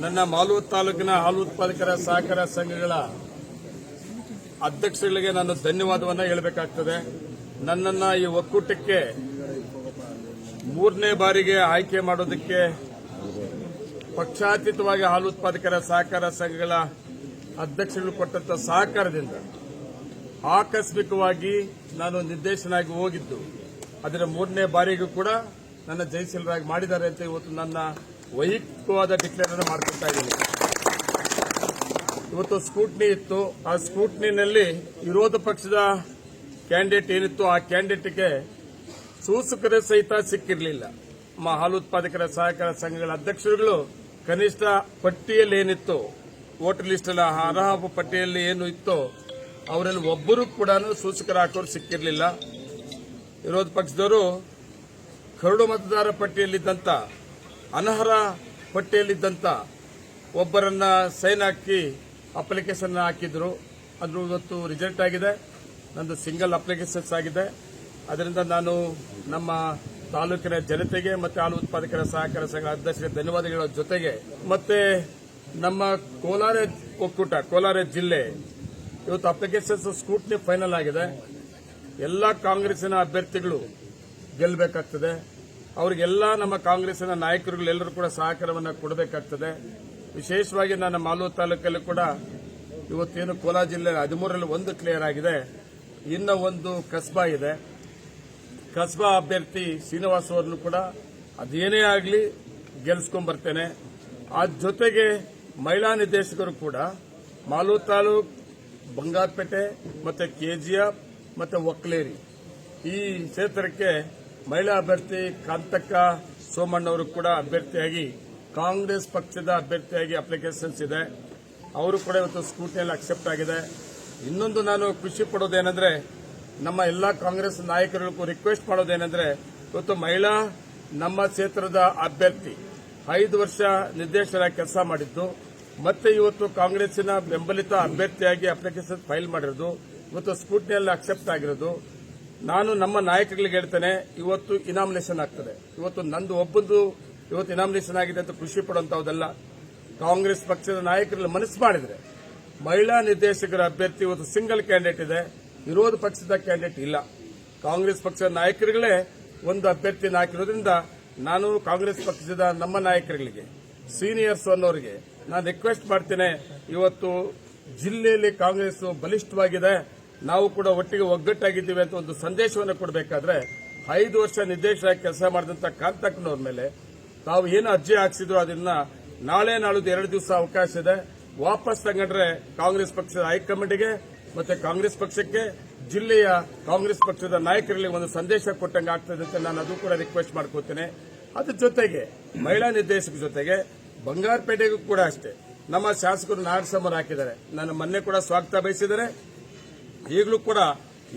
ನನ್ನ ಮಾಲೂರು ತಾಲೂಕಿನ ಹಾಲು ಉತ್ಪಾದಕರ ಸಹಕಾರ ಸಂಘಗಳ ಅಧ್ಯಕ್ಷಗಳಿಗೆ ನಾನು ಧನ್ಯವಾದವನ್ನು ಹೇಳಬೇಕಾಗ್ತದೆ. ನನ್ನನ್ನು ಈ ಒಕ್ಕೂಟಕ್ಕೆ ಮೂರನೇ ಬಾರಿಗೆ ಆಯ್ಕೆ ಮಾಡೋದಕ್ಕೆ ಪಕ್ಷಾತೀತವಾಗಿ ಹಾಲು ಉತ್ಪಾದಕರ ಸಹಕಾರ ಸಂಘಗಳ ಅಧ್ಯಕ್ಷಗಳು ಕೊಟ್ಟಂತ ಸಹಕಾರದಿಂದ ಆಕಸ್ಮಿಕವಾಗಿ ನಾನು ನಿರ್ದೇಶನಾಗಿ ಹೋಗಿದ್ದು ಅದರ ಮೂರನೇ ಬಾರಿಗೂ ಕೂಡ ನನ್ನ ಜಯಶೀಲರಾಗಿ ಮಾಡಿದ್ದಾರೆ ಅಂತ ಇವತ್ತು ನನ್ನ ವೈಯಕ್ತಿಕವಾದ ಡಿಕ್ಲೇರ್ ಅನ್ನು ಮಾಡ್ಕೊಳ್ತಾ ಇದ್ದೀನಿ. ಇವತ್ತು ಸ್ಕೂಟ್ನಿ ಇತ್ತು. ಆ ಸ್ಕೂಟ್ನಿನಲ್ಲಿ ವಿರೋಧ ಪಕ್ಷದ ಕ್ಯಾಂಡಿಡೇಟ್ ಏನಿತ್ತು ಆ ಕ್ಯಾಂಡಿಡೇಟ್ಗೆ ಸೂಚಕರ ಸಹಿತ ಸಿಕ್ಕಿರಲಿಲ್ಲ. ನಮ್ಮ ಹಾಲು ಉತ್ಪಾದಕರ ಸಹಕಾರ ಸಂಘಗಳ ಅಧ್ಯಕ್ಷರುಗಳು ಕನಿಷ್ಠ ಪಟ್ಟಿಯಲ್ಲಿ ಏನಿತ್ತು, ವೋಟರ್ ಲಿಸ್ಟ್ ಅರ್ಹ ಪಟ್ಟಿಯಲ್ಲಿ ಏನು ಇತ್ತೋ ಅವರಲ್ಲಿ ಒಬ್ಬರು ಕೂಡ ಸೂಚಕರ ಹಾಕೋರು ಸಿಕ್ಕಿರಲಿಲ್ಲ. ವಿರೋಧ ಪಕ್ಷದವರು ಕರಡು ಮತದಾರ ಪಟ್ಟಿಯಲ್ಲಿದ್ದಂಥ ಅನರ್ಹ ಪಟ್ಟಿಯಲ್ಲಿದ್ದಂಥ ಒಬ್ಬರನ್ನ ಸೈನ್ ಹಾಕಿ ಅಪ್ಲಿಕೇಶನ್ ಹಾಕಿದ್ರು. ಅದು ಇವತ್ತು ರಿಜೆಕ್ಟ್ ಆಗಿದೆ. ನಂದು ಸಿಂಗಲ್ ಅಪ್ಲಿಕೇಶನ್ಸ್ ಆಗಿದೆ. ಅದರಿಂದ ನಾನು ನಮ್ಮ ತಾಲೂಕಿನ ಜನತೆಗೆ ಮತ್ತು ಹಾಲು ಉತ್ಪಾದಕರ ಸಹಕಾರ ಸಂಘ ಅಧ್ಯಕ್ಷರಿಗೆ ಧನ್ಯವಾದ ಹೇಳೋ ಜೊತೆಗೆ ಮತ್ತೆ ನಮ್ಮ ಕೋಲಾರ ಒಕ್ಕೂಟ, ಕೋಲಾರ ಜಿಲ್ಲೆ ಇವತ್ತು ಅಪ್ಲಿಕೇಶನ್ಸ್ ಸ್ಕೂಟ್ನಿ ಫೈನಲ್ ಆಗಿದೆ. ಎಲ್ಲ ಕಾಂಗ್ರೆಸ್ಸಿನ ಅಭ್ಯರ್ಥಿಗಳು ಗೆಲ್ಲಬೇಕಾಗ್ತದೆ. ಅವರಿಗೆಲ್ಲ ನಮ್ಮ ಕಾಂಗ್ರೆಸ್ಸಿನ ನಾಯಕರುಗಳೆಲ್ಲರೂ ಕೂಡ ಸಹಕಾರವನ್ನು ಕೊಡಬೇಕಾಗ್ತದೆ. ವಿಶೇಷವಾಗಿ ನನ್ನ ಮಾಲೂರು ತಾಲೂಕಲ್ಲಿ ಕೂಡ ಇವತ್ತೇನು ಕೋಲಾರ ಜಿಲ್ಲೆ 13ರಲ್ಲಿ ಒಂದು ಕ್ಲಿಯರ್ ಆಗಿದೆ. ಇನ್ನು ಒಂದು ಕಸ್ಬಾ ಇದೆ. ಕಸ್ಬಾ ಅಭ್ಯರ್ಥಿ ಶ್ರೀನಿವಾಸ್ ಅವರನ್ನು ಕೂಡ ಅದೇನೇ ಆಗಲಿ ಗೆಲ್ಸ್ಕೊಂಡ್ ಬರ್ತೇನೆ. ಆ ಜೊತೆಗೆ ಮಹಿಳಾ ನಿರ್ದೇಶಕರು ಕೂಡ ಮಾಲೂರು ತಾಲೂಕು, ಬಂಗಾರಪೇಟೆ ಮತ್ತೆ ಕೆಜಿಎಫ್ ಮತ್ತೆ ಒಕ್ಲೇರಿ ಈ ಕ್ಷೇತ್ರಕ್ಕೆ ಮಹಿಳಾ ಅಭ್ಯರ್ಥಿ ಕಾಂತಕ್ಕ ಸೋಮಣ್ಣವರು ಕೂಡ ಅಭ್ಯರ್ಥಿಯಾಗಿ ಕಾಂಗ್ರೆಸ್ ಪಕ್ಷದ ಅಭ್ಯರ್ಥಿಯಾಗಿ ಅಪ್ಲಿಕೇಶನ್ಸ್ ಇದೆ. ಅವರು ಕೂಡ ಇವತ್ತು ಸ್ಕೂಟಿನಲ್ಲಿ ಅಕ್ಸೆಪ್ಟ್ ಆಗಿದೆ. ಇನ್ನೊಂದು ನಾನು ಖುಷಿ ಪಡೋದೇನೆಂದ್ರೆ ನಮ್ಮ ಎಲ್ಲ ಕಾಂಗ್ರೆಸ್ ನಾಯಕರಿಗೂ ರಿಕ್ವೆಸ್ಟ್ ಮಾಡೋದೇನೆಂದ್ರೆ ಇವತ್ತು ಮಹಿಳಾ ನಮ್ಮ ಕ್ಷೇತ್ರದ ಅಭ್ಯರ್ಥಿ 5 ವರ್ಷ ನಿರ್ದೇಶಕರಾಗಿ ಕೆಲಸ ಮಾಡಿದ್ದು ಮತ್ತೆ ಇವತ್ತು ಕಾಂಗ್ರೆಸ್ಸಿನ ಬೆಂಬಲಿತ ಅಭ್ಯರ್ಥಿಯಾಗಿ ಅಪ್ಲಿಕೇಶನ್ ಫೈಲ್ ಮಾಡಿರೋದು ಇವತ್ತು ಸ್ಕೂಟಿನಲ್ಲಿ ಅಕ್ಸೆಪ್ಟ್ ಆಗಿರೋದು. ನಾನು ನಮ್ಮ ನಾಯಕರಿಗೆ ಹೇಳ್ತೇನೆ, ಇವತ್ತು ಇನಾಮಿನೇಷನ್ ಆಗ್ತದೆ. ಇವತ್ತು ನಂದು ಒಬ್ಬಂದು ಇವತ್ತು ಇನಾಮಿನೇಷನ್ ಆಗಿದೆ ಅಂತ ಖುಷಿ ಪಡುವಂತಹದ್ದಲ್ಲ. ಕಾಂಗ್ರೆಸ್ ಪಕ್ಷದ ನಾಯಕರಲ್ಲಿ ಮನಸ್ಸು ಮಾಡಿದ್ರೆ ಮಹಿಳಾ ನಿರ್ದೇಶಕರ ಅಭ್ಯರ್ಥಿ ಇವತ್ತು ಸಿಂಗಲ್ ಕ್ಯಾಂಡಿಡೇಟ್ ಇದೆ, ವಿರೋಧ ಪಕ್ಷದ ಕ್ಯಾಂಡಿಡೇಟ್ ಇಲ್ಲ. ಕಾಂಗ್ರೆಸ್ ಪಕ್ಷದ ನಾಯಕರುಗಳೇ ಒಂದು ಅಭ್ಯರ್ಥಿನ ಹಾಕಿರೋದ್ರಿಂದ ನಾನು ಕಾಂಗ್ರೆಸ್ ಪಕ್ಷದ ನಮ್ಮ ನಾಯಕರುಗಳಿಗೆ, ಸೀನಿಯರ್ಸ್ ಅನ್ನೋರಿಗೆ ನಾನು ರಿಕ್ವೆಸ್ಟ್ ಮಾಡ್ತೇನೆ, ಇವತ್ತು ಜಿಲ್ಲೆಯಲ್ಲಿ ಕಾಂಗ್ರೆಸ್ ಬಲಿಷ್ಠವಾಗಿದೆ, ನಾವು ಕೂಡ ಒಟ್ಟಿಗೆ ಒಗ್ಗಟ್ಟಾಗಿದ್ದೀವಿ ಅಂತ ಒಂದು ಸಂದೇಶವನ್ನು ಕೊಡಬೇಕಾದ್ರೆ 5 ವರ್ಷ ನಿರ್ದೇಶಕರಾಗಿ ಕೆಲಸ ಮಾಡಿದಂಥ ಕಾಂತಕ್ಕನವ್ರ ಮೇಲೆ ತಾವು ಏನು ಅರ್ಜಿ ಹಾಕಿಸಿದ್ರು ಅದನ್ನ ನಾಳೆ ನಾಳಿದ್ದು 2 ದಿವಸ ಅವಕಾಶ ಇದೆ. ವಾಪಸ್ ತಗೊಂಡ್ರೆ ಕಾಂಗ್ರೆಸ್ ಪಕ್ಷದ ಹೈಕಮಾಂಡ್ಗೆ ಮತ್ತೆ ಕಾಂಗ್ರೆಸ್ ಪಕ್ಷಕ್ಕೆ, ಜಿಲ್ಲೆಯ ಕಾಂಗ್ರೆಸ್ ಪಕ್ಷದ ನಾಯಕರಲ್ಲಿ ಒಂದು ಸಂದೇಶ ಕೊಟ್ಟಂಗೆ ಆಗ್ತದೆ ಅಂತ ನಾನು ಅದು ಕೂಡ ರಿಕ್ವೆಸ್ಟ್ ಮಾಡ್ಕೋತೇನೆ. ಅದ್ರ ಜೊತೆಗೆ ಮಹಿಳಾ ನಿರ್ದೇಶಕ ಜೊತೆಗೆ ಬಂಗಾರಪೇಟೆಗೂ ಕೂಡ ಅಷ್ಟೇ ನಮ್ಮ ಶಾಸಕರು ನಾಡಸಮರ ಹಾಕಿದ್ದಾರೆ. ನಾನು ಮೊನ್ನೆ ಕೂಡ ಸ್ವಾಗತ ಬಯಸಿದ್ದಾರೆ. ಈಗಲೂ ಕೂಡ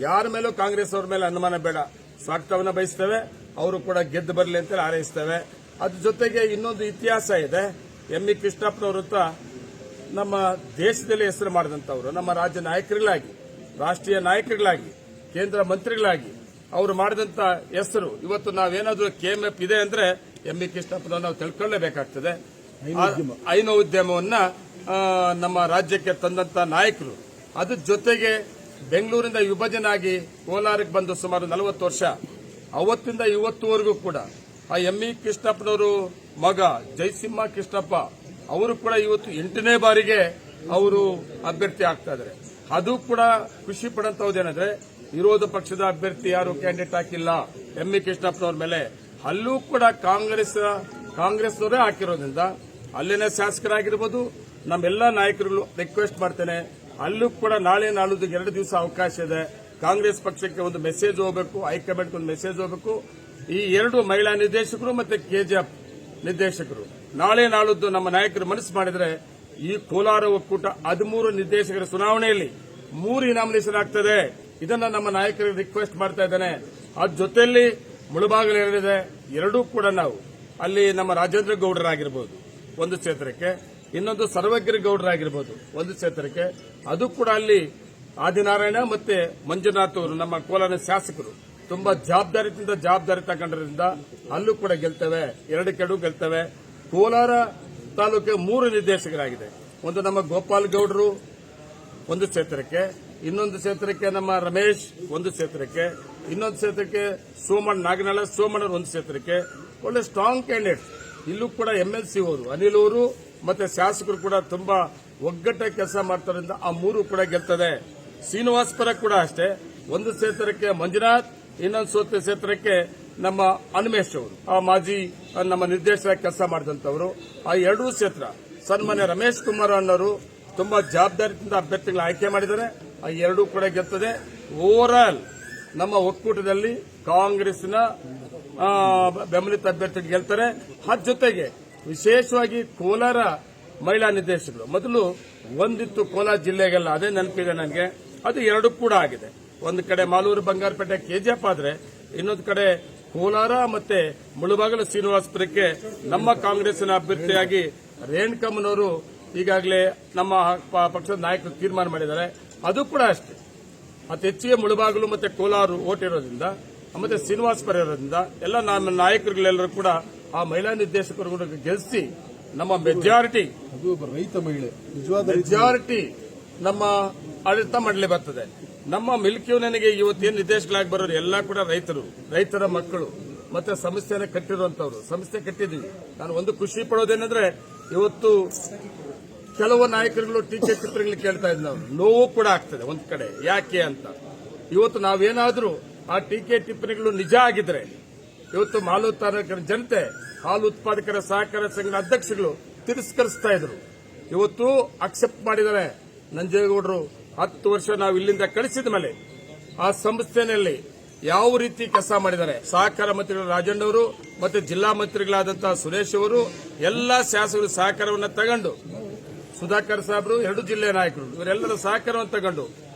ಯಾರ ಮೇಲೂ ಕಾಂಗ್ರೆಸ್ ಅವರ ಮೇಲೆ ಅನುಮಾನ ಬೇಡ, ಸ್ವಾಗತವನ್ನು ಬಯಸ್ತೇವೆ. ಅವರು ಕೂಡ ಗೆದ್ದು ಬರಲಿ ಅಂತ ಹಾರೈಸ್ತೇವೆ. ಅದ್ರ ಜೊತೆಗೆ ಇನ್ನೊಂದು ಇತಿಹಾಸ ಇದೆ. ಎಂ.ಇ. ಕೃಷ್ಣಪ್ಪನವರಂತ ನಮ್ಮ ದೇಶದಲ್ಲಿ ಹೆಸರು ಮಾಡಿದಂಥವರು, ನಮ್ಮ ರಾಜ್ಯ ನಾಯಕರುಗಳಾಗಿ, ರಾಷ್ಟ್ರೀಯ ನಾಯಕರುಗಳಾಗಿ, ಕೇಂದ್ರ ಮಂತ್ರಿಗಳಾಗಿ ಅವರು ಮಾಡಿದಂತ ಹೆಸರು ಇವತ್ತು ನಾವೇನಾದ್ರೂ ಕೆಎಂಎಫ್ ಇದೆ ಅಂದ್ರೆ ಎಂ.ಇ. ಕೃಷ್ಣಪ್ಪನವರು ನಾವು ತಿಳ್ಕೊಳ್ಳೇಬೇಕಾಗ್ತದೆ. ಹೈನು ಉದ್ಯಮವನ್ನ ನಮ್ಮ ರಾಜ್ಯಕ್ಕೆ ತಂದಂತ ನಾಯಕರು. ಅದ್ರ ಜೊತೆಗೆ ಬೆಂಗಳೂರಿಂದ ವಿಭಜನೆ ಆಗಿ ಕೋಲಾರಕ್ಕೆ ಬಂದು ಸುಮಾರು 40 ವರ್ಷ, ಅವತ್ತಿಂದ ಇವತ್ತುವರೆಗೂ ಕೂಡ ಆ ಎಂ.ಇ. ಕೃಷ್ಣಪ್ಪನವರು ಮಗ ಜಯಸಿಂಹ ಕೃಷ್ಣಪ್ಪ ಅವರು ಕೂಡ ಇವತ್ತು 8ನೇ ಬಾರಿಗೆ ಅವರು ಅಭ್ಯರ್ಥಿ ಆಗ್ತಾ ಇದ್ದಾರೆ. ಅದು ಕೂಡ ಖುಷಿ ಪಡುವಂತಹದ್ದೇನೆಂದ್ರೆ ವಿರೋಧ ಪಕ್ಷದ ಅಭ್ಯರ್ಥಿ ಯಾರು ಕ್ಯಾಂಡಿಡೇಟ್ ಹಾಕಿಲ್ಲ ಎಂ.ಇ. ಕೃಷ್ಣಪ್ಪನವ್ರ ಮೇಲೆ. ಅಲ್ಲೂ ಕೂಡ ಕಾಂಗ್ರೆಸ್ನವರೇ ಹಾಕಿರೋದ್ರಿಂದ ಅಲ್ಲಿನ ಶಾಸಕರಾಗಿರ್ಬೋದು, ನಮ್ಮೆಲ್ಲ ನಾಯಕರುಗಳು ರಿಕ್ವೆಸ್ಟ್ ಮಾಡ್ತೇನೆ, ಅಲ್ಲೂ ಕೂಡ ನಾಳೆ ನಾಳಿದ್ದು 2 ದಿವಸ ಅವಕಾಶ ಇದೆ. ಕಾಂಗ್ರೆಸ್ ಪಕ್ಷಕ್ಕೆ ಒಂದು ಮೆಸೇಜ್ ಹೋಗಬೇಕು, ಹೈಕಮಾಂಡ್ಗೆ ಒಂದು ಮೆಸೇಜ್ ಹೋಗಬೇಕು. ಈ 2 ಮಹಿಳಾ ನಿರ್ದೇಶಕರು ಮತ್ತೆ ಕೆಜಿಎಫ್ ನಿರ್ದೇಶಕರು ನಾಳೆ ನಾಳಿದ್ದು ನಮ್ಮ ನಾಯಕರು ಮನಸ್ಸು ಮಾಡಿದ್ರೆ ಈ ಕೋಲಾರ ಒಕ್ಕೂಟ 13 ನಿರ್ದೇಶಕರ ಚುನಾವಣೆಯಲ್ಲಿ 3 ಇನಾಮಿನೇಷನ್ ಆಗ್ತದೆ. ಇದನ್ನ ನಮ್ಮ ನಾಯಕರಿಗೆ ರಿಕ್ವೆಸ್ಟ್ ಮಾಡ್ತಾ ಇದ್ದೇನೆ. ಅದ್ರ ಜೊತೆಯಲ್ಲಿ ಮುಳಬಾಗಿಲು ಎರಡಿದೆ, 2 ಕೂಡ ನಾವು ಅಲ್ಲಿ ನಮ್ಮ ರಾಜೇಂದ್ರ ಗೌಡರಾಗಿರ್ಬೋದು ಒಂದು ಕ್ಷೇತ್ರಕ್ಕೆ, ಇನ್ನೊಂದು ಸರ್ವಗಿರಿ ಗೌಡರಾಗಿರ್ಬೋದು ಒಂದು ಕ್ಷೇತ್ರಕ್ಕೆ, ಅದು ಕೂಡ ಅಲ್ಲಿ ಆದಿನಾರಾಯಣ ಮತ್ತೆ ಮಂಜುನಾಥ್ ಅವರು ನಮ್ಮ ಕೋಲಾರ ಶಾಸಕರು ತುಂಬಾ ಜವಾಬ್ದಾರಿ ತಗೊಂಡ್ರಿಂದ ಅಲ್ಲೂ ಕೂಡ ಗೆಲ್ತೇವೆ. 2 ಗೆಲ್ತೇವೆ. ಕೋಲಾರ ತಾಲೂಕಿಗೆ 3 ನಿರ್ದೇಶಕರಾಗಿದೆ. ಒಂದು ನಮ್ಮ ಗೋಪಾಲ್ ಗೌಡರು ಒಂದು ಕ್ಷೇತ್ರಕ್ಕೆ, ಇನ್ನೊಂದು ಕ್ಷೇತ್ರಕ್ಕೆ ನಮ್ಮ ರಮೇಶ್ ಒಂದು ಕ್ಷೇತ್ರಕ್ಕೆ, ಇನ್ನೊಂದು ಕ್ಷೇತ್ರಕ್ಕೆ ನಾಗನಾಳ ಸೋಮಣ್ಣ ಒಂದು ಕ್ಷೇತ್ರಕ್ಕೆ. ಒಳ್ಳೆ ಸ್ಟ್ರಾಂಗ್ ಕ್ಯಾಂಡಿಡೇಟ್. ಇಲ್ಲೂ ಕೂಡ MLC ಅವರು ಅನಿಲ್ ಅವರು ಮತ್ತೆ ಶಾಸಕರು ಕೂಡ ತುಂಬಾ ಒಗ್ಗಟ್ಟಾಗಿ ಕೆಲಸ ಮಾಡ್ತಾರಿಂದ ಆ 3 ಕೂಡ ಗೆಲ್ತದೆ. ಶ್ರೀನಿವಾಸಪುರ ಕೂಡ ಅಷ್ಟೇ. ಒಂದು ಕ್ಷೇತ್ರಕ್ಕೆ ಮಂಜುನಾಥ್, ಇನ್ನೊಂದು ಕ್ಷೇತ್ರಕ್ಕೆ ನಮ್ಮ ಅನ್ಮೇಶ್ ಅವರು, ಆ ಮಾಜಿ ನಮ್ಮ ನಿರ್ದೇಶಕ ಕೆಲಸ ಮಾಡಿದಂತವರು. ಆ 2 ಕ್ಷೇತ್ರ ಸನ್ಮಾನ್ಯ ರಮೇಶ್ ಕುಮಾರ್ ಅನ್ನೋರು ತುಂಬಾ ಜವಾಬ್ದಾರಿಯಿಂದ ಅಭ್ಯರ್ಥಿಗಳ ಆಯ್ಕೆ ಮಾಡಿದ್ದಾರೆ. ಆ 2 ಕೂಡ ಗೆಲ್ತದೆ. ಓವರ್ ಆಲ್ ನಮ್ಮ ಒಕ್ಕೂಟದಲ್ಲಿ ಕಾಂಗ್ರೆಸ್ನ ಬೆಂಬಲಿತ ಅಭ್ಯರ್ಥಿ ಗೆಲ್ತಾರೆ. ಅದ್ರ ಜೊತೆಗೆ ವಿಶೇಷವಾಗಿ ಕೋಲಾರ ಮಹಿಳಾ ನಿರ್ದೇಶಕರು ಮೊದಲು ಒಂದಿತ್ತು ಕೋಲಾರ ಜಿಲ್ಲೆಗೆಲ್ಲ, ಅದೇ ನೆನಪಿದೆ ನನಗೆ. ಅದು 2 ಕೂಡ ಆಗಿದೆ. ಒಂದು ಕಡೆ ಮಾಲೂರು ಬಂಗಾರಪೇಟೆ KGF ಆದ್ರೆ, ಇನ್ನೊಂದು ಕಡೆ ಕೋಲಾರ ಮತ್ತೆ ಮುಳಬಾಗಿಲು ಶ್ರೀನಿವಾಸಪುರಕ್ಕೆ ನಮ್ಮ ಕಾಂಗ್ರೆಸ್ನ ಅಭ್ಯರ್ಥಿಯಾಗಿ ರೇಣುಕಮ್ಮನವರು ಈಗಾಗಲೇ ನಮ್ಮ ಪಕ್ಷದ ನಾಯಕರು ತೀರ್ಮಾನ ಮಾಡಿದ್ದಾರೆ. ಅದು ಕೂಡ ಅಷ್ಟೇ. ಅತಿ ಹೆಚ್ಚಿಗೆ ಮುಳಬಾಗಿಲು ಮತ್ತೆ ಕೋಲಾರ ಓಟ್ ಇರೋದ್ರಿಂದ ಮತ್ತೆ ಶ್ರೀನಿವಾಸಪುರ ಇರೋದ್ರಿಂದ ಎಲ್ಲ ನಮ್ಮ ನಾಯಕರುಗಳೆಲ್ಲರೂ ಕೂಡ ಆ ಮಹಿಳಾ ನಿರ್ದೇಶಕರು ಗೆಲ್ಲಿಸಿ ನಮ್ಮ ಮೆಜಾರಿಟಿ ರೈತ ಮಹಿಳೆ ಮೆಜಾರಿಟಿ ನಮ್ಮ ಆಡಳಿತ ಮಂಡಳಿ ಬರ್ತದೆ. ನಮ್ಮ ಮಿಲ್ಕ್ ಯೂನಿಯನ್ಗೆ ಇವತ್ತೇನು ನಿರ್ದೇಶಕರಾಗಿ ಬರೋರು ಎಲ್ಲ ಕೂಡ ರೈತರ ಮಕ್ಕಳು ಮತ್ತೆ ಸಂಸ್ಥೆನ ಕಟ್ಟಿರುವಂತವ್ರು. ಸಂಸ್ಥೆ ಕಟ್ಟಿದೀವಿ. ನಾನು ಒಂದು ಖುಷಿ ಪಡೋದೇನೆಂದ್ರೆ ಇವತ್ತು ಕೆಲವು ನಾಯಕರುಗಳು ಟೀಕೆ ಟಿಪ್ಪಣಿಗಳು ಕೇಳ್ತಾ ಇದ್ ನಾವು ನೋವು ಕೂಡ ಆಗ್ತದೆ ಒಂದ್ ಕಡೆ. ಯಾಕೆ ಅಂತ ಇವತ್ತು ನಾವೇನಾದ್ರೂ ಆ ಟೀಕೆ ಟಿಪ್ಪಣಿಗಳು ನಿಜ ಆಗಿದ್ರೆ ಇವತ್ತು ಮಾಲೂರು ತಾಲೂಕಿನ ಜನತೆ ಹಾಲು ಉತ್ಪಾದಕರ ಸಹಕಾರ ಸಂಘದ ಅಧ್ಯಕ್ಷಗಳು ತಿರಸ್ಕರಿಸ್ತಾ ಇದ್ರು. ಇವತ್ತು ಅಕ್ಸೆಪ್ಟ್ ಮಾಡಿದ್ದಾರೆ. ನಂಜೇಗೌಡರು 10 ವರ್ಷ ನಾವು ಇಲ್ಲಿಂದ ಕಳಿಸಿದ ಮೇಲೆ ಆ ಸಂಸ್ಥೆಯಲ್ಲಿ ಯಾವ ರೀತಿ ಕೆಲಸ ಮಾಡಿದ್ದಾರೆ. ಸಹಕಾರ ಮಂತ್ರಿಗಳು ರಾಜಣ್ಣವರು ಮತ್ತೆ ಜಿಲ್ಲಾ ಮಂತ್ರಿಗಳಾದಂತಹ ಸುರೇಶ್ ಅವರು ಎಲ್ಲ ಶಾಸಕರು ಸಹಕಾರವನ್ನು ತಗೊಂಡು, ಸುಧಾಕರ್ ಸಾಹೇಬರು 2 ಜಿಲ್ಲೆ ನಾಯಕರು ಇವರೆಲ್ಲರ ಸಹಕಾರವನ್ನು ತಗೊಂಡು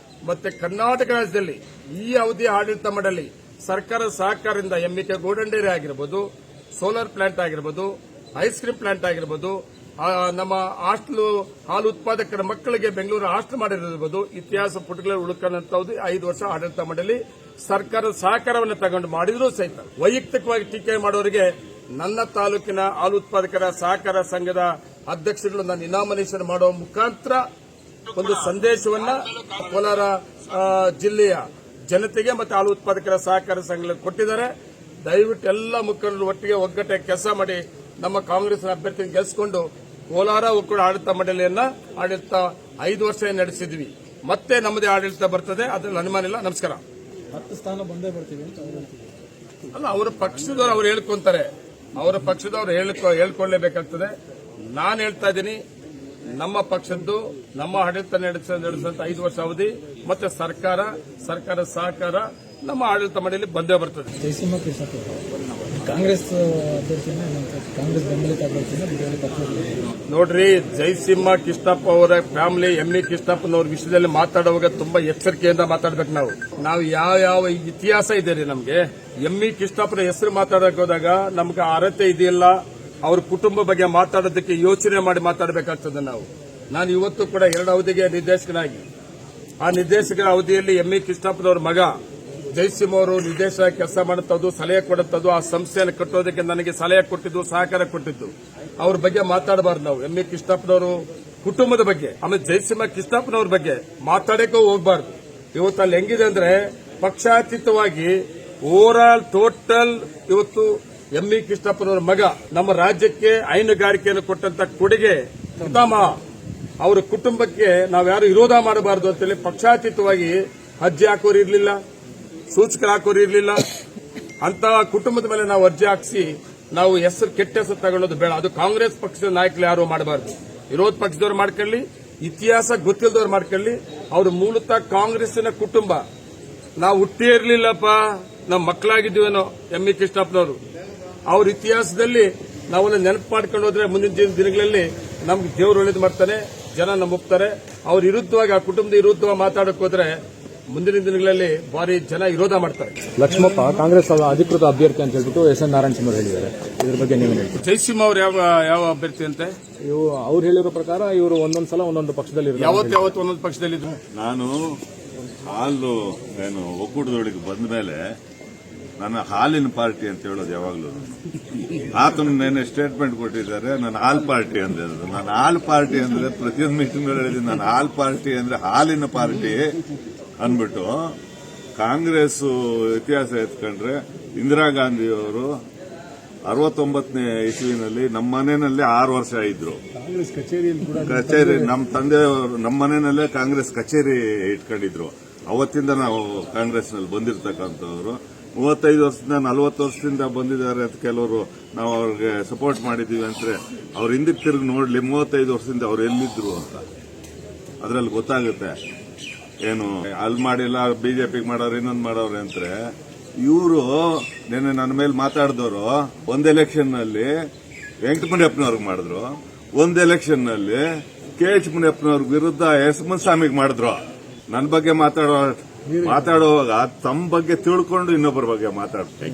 ಮತ್ತೆ ಕರ್ನಾಟಕ ರಾಜ್ಯದಲ್ಲಿ ಈ ಅವಧಿ ಆಡಳಿತ ಮಂಡಳಿ ಸರ್ಕಾರದ ಸಹಕಾರದಿಂದ MK ಗೋಲ್ಡನ್ ಡೈರಿ ಆಗಿರಬಹುದು, ಸೋಲಾರ್ ಪ್ಲಾಂಟ್ ಆಗಿರಬಹುದು, ಐಸ್ ಕ್ರೀಮ್ ಪ್ಲಾಂಟ್ ಆಗಿರಬಹುದು, ನಮ್ಮ ಹಾಲು ಉತ್ಪಾದಕರ ಮಕ್ಕಳಿಗೆ ಬೆಂಗಳೂರು ಹಾಸ್ಟೆಲ್ ಮಾಡಿರಬಹುದು, ಇತಿಹಾಸ ಪುಟಗಳಲ್ಲಿ ಉಳ್ಕೊಂಡಂತದ್ದು 5 ವರ್ಷ ಆಡಳಿತ ಮಂಡಳಿ ಸರ್ಕಾರದ ಸಹಕಾರವನ್ನು ತಗೊಂಡು ಮಾಡಿದ್ರೂ ಸಹಿತ ವೈಯಕ್ತಿಕವಾಗಿ ಟೀಕೆ ಮಾಡೋರಿಗೆ ನನ್ನ ತಾಲೂಕಿನ ಹಾಲು ಉತ್ಪಾದಕರ ಸಹಕಾರ ಸಂಘದ ಅಧ್ಯಕ್ಷರು ನನ್ನ ಇನಾಮಿನೇಷನ್ ಮಾಡುವ ಮುಖಾಂತರ ಒಂದು ಸಂದೇಶವನ್ನ ಕೋಲಾರ ಜಿಲ್ಲೆಯ ಜನತೆಗೆ ಮತ್ತೆ ಹಾಲು ಉತ್ಪಾದಕರ ಸಹಕಾರ ಸಂಘ ಕೊಟ್ಟಿದ್ದಾರೆ. ದಯವಿಟ್ಟು ಎಲ್ಲ ಮುಖಂಡರು ಒಟ್ಟಿಗೆ ಒಗ್ಗಟ್ಟಾಗಿ ಕೆಲಸ ಮಾಡಿ ನಮ್ಮ ಕಾಂಗ್ರೆಸ್ನ ಅಭ್ಯರ್ಥಿಯನ್ನು ಗೆಲ್ಲಿಸಿಕೊಂಡು ಕೋಲಾರ ಒಕ್ಕೂಟ ಆಡಳಿತ ಮಂಡಳಿಯನ್ನ ಆಡಳಿತ 5 ವರ್ಷ ನಡೆಸಿದ್ವಿ. ಮತ್ತೆ ನಮ್ಮದೇ ಆಡಳಿತ ಬರ್ತದೆ, ಅದ್ರಲ್ಲಿ ಅನುಮಾನ ಇಲ್ಲ. ನಮಸ್ಕಾರ. 10 ಸ್ಥಾನ ಬಂದೇ ಬರ್ತೀವಿ ಅಂತ ಅಲ್ಲ, ಅವರ ಪಕ್ಷದವರು ಅವ್ರು ಹೇಳ್ಕೊಂತಾರೆ. ಅವರ ಪಕ್ಷದವ್ರು ಹೇಳ್ಕೊಳ್ಳೇಬೇಕಾಗ್ತದೆ. ನಾನು ಹೇಳ್ತಾ ಇದ್ದೀನಿ, ನಮ್ಮ ಪಕ್ಷದ್ದು ನಮ್ಮ ಆಡಳಿತ ನಡೆಸಿದಂತ 5 ವರ್ಷ ಅವಧಿ ಮತ್ತೆ ಸರ್ಕಾರ ಸಹಕಾರ ನಮ್ಮ ಆಡಳಿತ ಮಂಡಳಿ ಬಂದೇ ಬರ್ತದೆ. ಜಯಸಿಂಹ ಕೃಷ್ಣಪ್ಪ ಕಾಂಗ್ರೆಸ್ ಅಭ್ಯರ್ಥಿನ ಕಾಂಗ್ರೆಸ್ ಬೆಂಬಲಿತ ಅಭ್ಯರ್ಥಿನ ನೋಡ್ರಿ, ಜಯಸಿಂಹ ಕೃಷ್ಣಪ್ಪ ಅವರ ಫ್ಯಾಮಿಲಿ ME ಕೃಷ್ಣಪ್ಪನವ್ರ ವಿಷಯದಲ್ಲಿ ಮಾತಾಡುವಾಗ ತುಂಬಾ ಎಚ್ಚರಿಕೆಯಿಂದ ಮಾತಾಡ್ಬೇಕು. ನಾವು ಯಾವ ಇತಿಹಾಸ ಇದೆ ರೀ ನಮ್ಗೆ. ME ಕೃಷ್ಣಪ್ಪನ ಹೆಸರು ಮಾತಾಡಕ್ ಹೋದಾಗ ನಮ್ಗೆ ಅರ್ಹತೆ ಇದೆಯಲ್ಲ, ಅವ್ರ ಕುಟುಂಬ ಬಗ್ಗೆ ಮಾತಾಡೋದಕ್ಕೆ ಯೋಚನೆ ಮಾಡಿ ಮಾತಾಡಬೇಕಾಗ್ತದೆ. ನಾನು ಇವತ್ತು ಕೂಡ 2 ಅವಧಿಗೆ ನಿರ್ದೇಶಕನಾಗಿ ಆ ನಿರ್ದೇಶಕರ ಅವಧಿಯಲ್ಲಿ ME ಕೃಷ್ಣಪ್ಪನವ್ರ ಮಗ ಜಯಸಿಂಹ ಅವರು ನಿರ್ದೇಶಕ ಕೆಲಸ ಮಾಡುತ್ತದ್ದು, ಸಲಹೆ ಕೊಡುತ್ತದ್ದು, ಆ ಸಂಸ್ಥೆಯನ್ನು ಕಟ್ಟೋದಕ್ಕೆ ನನಗೆ ಸಲಹೆ ಕೊಟ್ಟಿದ್ದು, ಸಹಕಾರ ಕೊಟ್ಟಿದ್ದು. ಅವ್ರ ಬಗ್ಗೆ ಮಾತಾಡಬಾರ್ದು ನಾವು. ME ಕೃಷ್ಣಪ್ಪನವರು ಕುಟುಂಬದ ಬಗ್ಗೆ, ಆಮೇಲೆ ಜಯಸಿಂಹ ಕೃಷ್ಣಪ್ಪನವ್ರ ಬಗ್ಗೆ ಮಾತಾಡಕ್ಕೆ ಹೋಗಬಾರ್ದು. ಇವತ್ತು ಅಲ್ಲಿ ಹೆಂಗಿದೆ ಅಂದ್ರೆ ಪಕ್ಷಾತೀತವಾಗಿ ಓವರ್ ಆಲ್ ಟೋಟಲ್ ಇವತ್ತು ME ಕೃಷ್ಣಪ್ಪನವರ ಮಗ ನಮ್ಮ ರಾಜ್ಯಕ್ಕೆ ಹೈನುಗಾರಿಕೆಯನ್ನು ಕೊಟ್ಟಂತ ಕೊಡುಗೆ ಪಿತಾಮಹ. ಅವರ ಕುಟುಂಬಕ್ಕೆ ನಾವ್ಯಾರು ವಿರೋಧ ಮಾಡಬಾರದು ಅಂತೇಳಿ ಪಕ್ಷಾತೀತವಾಗಿ ಅರ್ಜಿ ಹಾಕೋರು ಇರಲಿಲ್ಲ, ಸೂಚಕರು ಹಾಕೋರು ಇರಲಿಲ್ಲ. ಅಂತ ಕುಟುಂಬದ ಮೇಲೆ ನಾವು ಅರ್ಜಿ ಹಾಕಿಸಿ ನಾವು ಕೆಟ್ಟ ಹೆಸರು ತಗೊಳ್ಳೋದು ಬೇಡ. ಅದು ಕಾಂಗ್ರೆಸ್ ಪಕ್ಷದ ನಾಯಕರು ಯಾರು ಮಾಡಬಾರದು. ವಿರೋಧ ಪಕ್ಷದವ್ರು ಮಾಡ್ಕೊಳ್ಳಿ, ಇತಿಹಾಸ ಗೊತ್ತಿಲ್ಲದವ್ರು ಮಾಡ್ಕೊಳ್ಳಿ. ಅವರು ಮೂಲತಃ ಕಾಂಗ್ರೆಸ್ಸಿನ ಕುಟುಂಬ. ನಾವು ಹುಟ್ಟೇ ಇರಲಿಲ್ಲಪ್ಪ, ನಮ್ಮ ಮಕ್ಕಳಾಗಿದ್ದೀವೇನೋ ME ಕೃಷ್ಣಪ್ಪನವರು. ಅವ್ರ ಇತಿಹಾಸದಲ್ಲಿ ನಾವೆಲ್ಲ ನೆನಪು ಮಾಡ್ಕೊಂಡು ಹೋದ್ರೆ ಮುಂದಿನ ದಿನಗಳಲ್ಲಿ ನಮ್ಗೆ ದೇವರು ಒಳ್ಳೇದು ಮಾಡ್ತಾನೆ, ಜನ ನಮ್ಮ ಒಪ್ತಾರೆ. ಅವ್ರ ವಿರುದ್ಧವಾಗಿ ಆ ಕುಟುಂಬದ ವಿರುದ್ಧವಾಗಿ ಮಾತಾಡಕ್ ಹೋದ್ರೆ ಮುಂದಿನ ದಿನಗಳಲ್ಲಿ ಭಾರಿ ಜನ ವಿರೋಧ ಮಾಡ್ತಾರೆ. ಲಕ್ಷ್ಮಪ್ಪ ಕಾಂಗ್ರೆಸ್ ಅಧಿಕೃತ ಅಭ್ಯರ್ಥಿ ಅಂತ ಹೇಳ್ಬಿಟ್ಟು SN ನಾರಾಯಣಸಿಂಹ ಹೇಳಿದ್ದಾರೆ. ಇದ್ರ ಬಗ್ಗೆ ನೀವೇನು ಹೇಳ್ತೀವಿ? ಜಯಸಿಂಹ ಅವ್ರು ಯಾವ ಅಭ್ಯರ್ಥಿ ಅಂತೆ? ಅವ್ರು ಹೇಳಿರೋ ಪ್ರಕಾರ ಇವರು ಒಂದೊಂದ್ಸಲ ಒಂದೊಂದು ಪಕ್ಷದಲ್ಲಿ ಯಾವತ್ತು ಒಂದೊಂದು ಪಕ್ಷದಲ್ಲಿ. ನಾನು ಹಾಲು ಒಕ್ಕೂಟದೊಳಗೆ ಬಂದ ಮೇಲೆ ನನ್ನ ಹಾಲಿನ ಪಾರ್ಟಿ ಅಂತ ಹೇಳೋದು ಯಾವಾಗ್ಲೂ. ಆತನು ನೆನ್ನೆ ಸ್ಟೇಟ್ಮೆಂಟ್ ಕೊಟ್ಟಿದ್ದಾರೆ, ನನ್ನ ಹಾಲ್ ಪಾರ್ಟಿ ಅಂತ ಹೇಳಿದ್ರು. ನಾನು ಹಾಲ್ ಪಾರ್ಟಿ ಅಂದ್ರೆ ಪ್ರತಿಯೊಂದು ಮೀಟಿಂಗ್ ಹೇಳಿದ್ದೀನಿ, ನಾನು ಹಾಲ್ ಪಾರ್ಟಿ ಅಂದ್ರೆ ಹಾಲಿನ ಪಾರ್ಟಿ ಅಂದ್ಬಿಟ್ಟು. ಕಾಂಗ್ರೆಸ್ ಇತಿಹಾಸ ಎತ್ಕೊಂಡ್ರೆ ಇಂದಿರಾ ಗಾಂಧಿಯವರು 69ನೇ ಇಸ್ವಿನಲ್ಲಿ ನಮ್ಮ ಮನೆಯಲ್ಲೇ 6 ವರ್ಷ ಇದ್ರು. ಕಾಂಗ್ರೆಸ್ ಕಚೇರಿಯಲ್ಲಿ ಕೂಡ ಕಚೇರಿ ನಮ್ಮ ತಂದೆಯವರು ನಮ್ಮ ಮನೆಯಲ್ಲೇ ಕಾಂಗ್ರೆಸ್ ಕಚೇರಿ ಇಟ್ಕೊಂಡಿದ್ರು. ಅವತ್ತಿಂದ ನಾವು ಕಾಂಗ್ರೆಸ್ನಲ್ಲಿ ಬಂದಿರತಕ್ಕಂಥವ್ರು. 35 ವರ್ಷದಿಂದ 40 ವರ್ಷದಿಂದ ಬಂದಿದ್ದಾರೆ ಅಂತ ಕೆಲವರು ನಾವು ಅವ್ರಿಗೆ ಸಪೋರ್ಟ್ ಮಾಡಿದೀವಿ ಅಂದ್ರೆ ಅವ್ರ ಹಿಂದಕ್ಕೆ ತಿರುಗಿ ನೋಡ್ಲಿ 35 ವರ್ಷದಿಂದ ಅವ್ರು ಎಲ್ಲಿದ್ರು ಅಂತ ಅದ್ರಲ್ಲಿ ಗೊತ್ತಾಗುತ್ತೆ. ಏನು ಅಲ್ಲಿ ಮಾಡಿಲ್ಲ, ಬಿಜೆಪಿಗೆ ಮಾಡೋರು ಇನ್ನೊಂದು ಮಾಡೋರು ಅಂದ್ರೆ. ಇವರು ನಿನ್ನೆ ನನ್ನ ಮೇಲೆ ಮಾತಾಡಿದವರು ಒಂದ್ ಎಲೆಕ್ಷನ್ ನಲ್ಲಿ ವೆಂಕಟಮುನಿಯಪ್ಪನವ್ರಿಗೆ ಮಾಡಿದ್ರು, ಒಂದ್ ಎಲೆಕ್ಷನ್ ನಲ್ಲಿ KH ಮುನಿಯಪ್ಪನವ್ರ ವಿರುದ್ಧ ಎಸ್ ಮುನ್ಸ್ವಾಮಿಗೆ ಮಾಡಿದ್ರು. ನನ್ನ ಬಗ್ಗೆ ಮಾತಾಡುವಾಗ ತಮ್ಮ ಬಗ್ಗೆ ತಿಳ್ಕೊಂಡು ಇನ್ನೊಬ್ಬರ ಬಗ್ಗೆ ಮಾತಾಡ್ತಾರೆ.